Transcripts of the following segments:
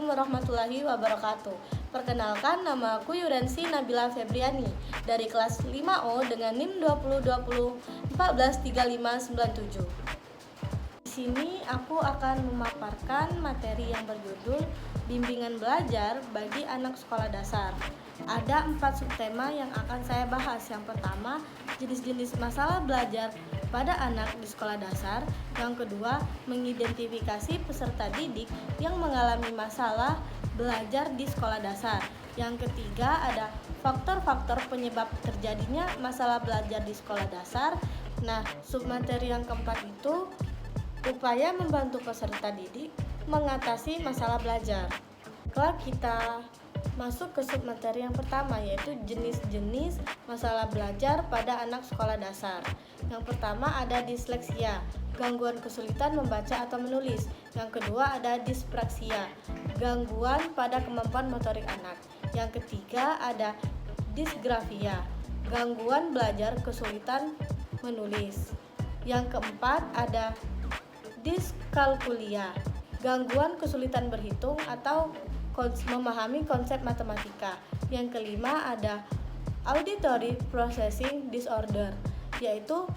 warahmatullahi wabarakatuh. Perkenalkan, nama aku Yurensi Nabila Febriani dari kelas 5O dengan NIM 2020143597. Di sini aku akan memaparkan materi yang berjudul Bimbingan Belajar bagi Anak Sekolah Dasar. Ada 4 subtema yang akan saya bahas. Yang pertama, jenis-jenis masalah belajar pada anak di sekolah dasar. Yang kedua, mengidentifikasi peserta didik yang mengalami masalah belajar di sekolah dasar. Yang ketiga, ada faktor-faktor penyebab terjadinya masalah belajar di sekolah dasar. Nah, submateri yang keempat itu upaya membantu peserta didik mengatasi masalah belajar. Kalau kita masuk ke submateri yang pertama, yaitu jenis-jenis masalah belajar pada anak sekolah dasar. Yang pertama ada disleksia, gangguan kesulitan membaca atau menulis. Yang kedua ada dispraksia, gangguan pada kemampuan motorik anak. Yang ketiga ada disgrafia, gangguan belajar kesulitan menulis. Yang keempat ada diskalkulia, gangguan kesulitan berhitung atau memahami konsep matematika. Yang kelima ada auditory processing disorder, yaitu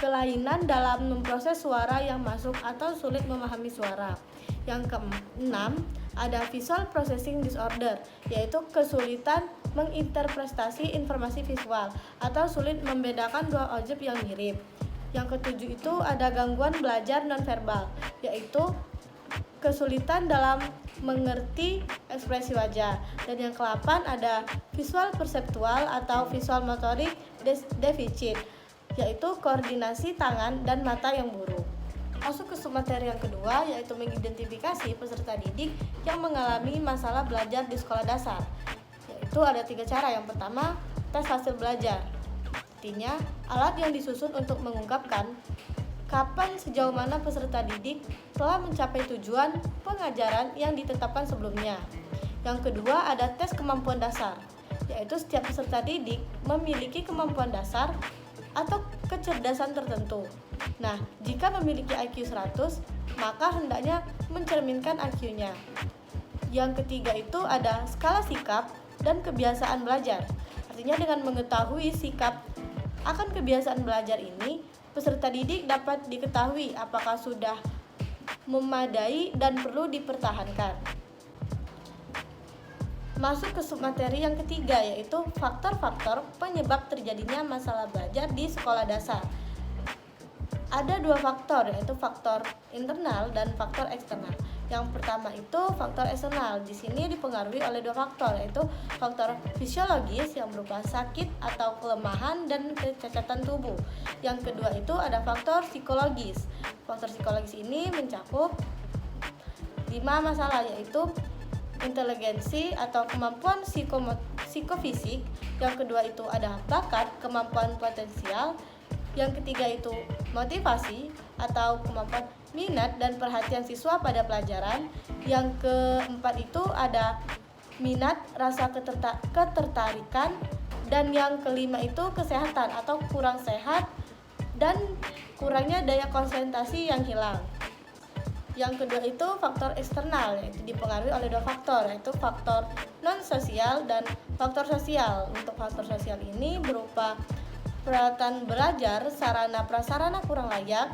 kelainan dalam memproses suara yang masuk atau sulit memahami suara. Yang keenam ada visual processing disorder, yaitu kesulitan menginterpretasi informasi visual atau sulit membedakan dua objek yang mirip. Yang ketujuh itu ada gangguan belajar nonverbal, yaitu kesulitan dalam mengerti ekspresi wajah. Dan yang ke-8 ada visual perseptual atau visual motorik deficit, yaitu koordinasi tangan dan mata yang buruk. Masuk ke submateri yang kedua, yaitu mengidentifikasi peserta didik yang mengalami masalah belajar di sekolah dasar. Yaitu ada 3 cara. Yang pertama, tes hasil belajar. Artinya, alat yang disusun untuk mengungkapkan kapan sejauh mana peserta didik telah mencapai tujuan pengajaran yang ditetapkan sebelumnya. Yang kedua ada tes kemampuan dasar, yaitu setiap peserta didik memiliki kemampuan dasar atau kecerdasan tertentu. Nah, jika memiliki IQ 100, maka hendaknya mencerminkan IQ-nya. Yang ketiga itu ada skala sikap dan kebiasaan belajar. Artinya dengan mengetahui sikap akan kebiasaan belajar ini, peserta didik dapat diketahui apakah sudah memadai dan perlu dipertahankan. Masuk ke submateri yang ketiga, yaitu faktor-faktor penyebab terjadinya masalah belajar di sekolah dasar. Ada 2 faktor, yaitu faktor internal dan faktor eksternal. Yang pertama itu faktor eksternal. Di sini dipengaruhi oleh 2 faktor, yaitu faktor fisiologis yang berupa sakit atau kelemahan dan kecacatan tubuh. Yang kedua itu ada faktor psikologis. Faktor psikologis ini mencakup 5 masalah, yaitu inteligensi atau kemampuan psikofisik. Yang kedua itu ada bakat, kemampuan potensial. Yang ketiga itu motivasi atau kemampuan minat dan perhatian siswa pada pelajaran. Yang keempat itu ada minat, rasa ketertarikan. Dan yang kelima itu kesehatan atau kurang sehat dan kurangnya daya konsentrasi yang hilang. Yang kedua itu faktor eksternal, yaitu dipengaruhi oleh 2 faktor, yaitu faktor non-sosial dan faktor sosial. Untuk faktor sosial ini berupa peralatan belajar, sarana prasarana kurang layak,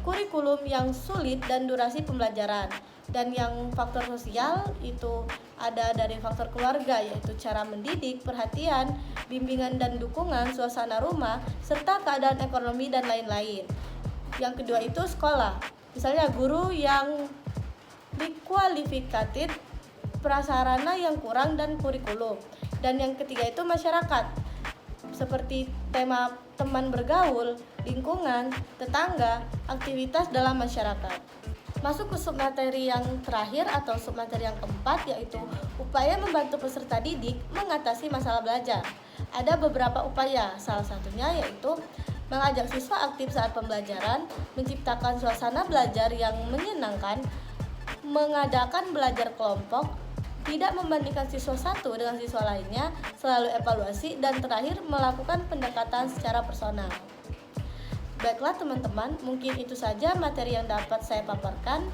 kurikulum yang sulit dan durasi pembelajaran. Dan yang faktor sosial itu ada dari faktor keluarga, yaitu cara mendidik, perhatian, bimbingan dan dukungan, suasana rumah, serta keadaan ekonomi dan lain-lain. Yang kedua itu sekolah, misalnya guru yang dikualifikatif, prasarana yang kurang dan kurikulum. Dan yang ketiga itu masyarakat, seperti tema teman bergaul, lingkungan, tetangga, aktivitas dalam masyarakat. Masuk ke submateri yang terakhir atau submateri yang keempat, yaitu upaya membantu peserta didik mengatasi masalah belajar. Ada beberapa upaya, salah satunya yaitu mengajak siswa aktif saat pembelajaran, menciptakan suasana belajar yang menyenangkan, mengadakan belajar kelompok, tidak membandingkan siswa satu dengan siswa lainnya, selalu evaluasi, dan terakhir melakukan pendekatan secara personal. Baiklah teman-teman, mungkin itu saja materi yang dapat saya paparkan.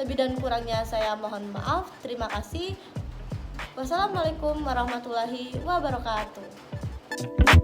Lebih dan kurangnya saya mohon maaf. Terima kasih. Wassalamualaikum warahmatullahi wabarakatuh.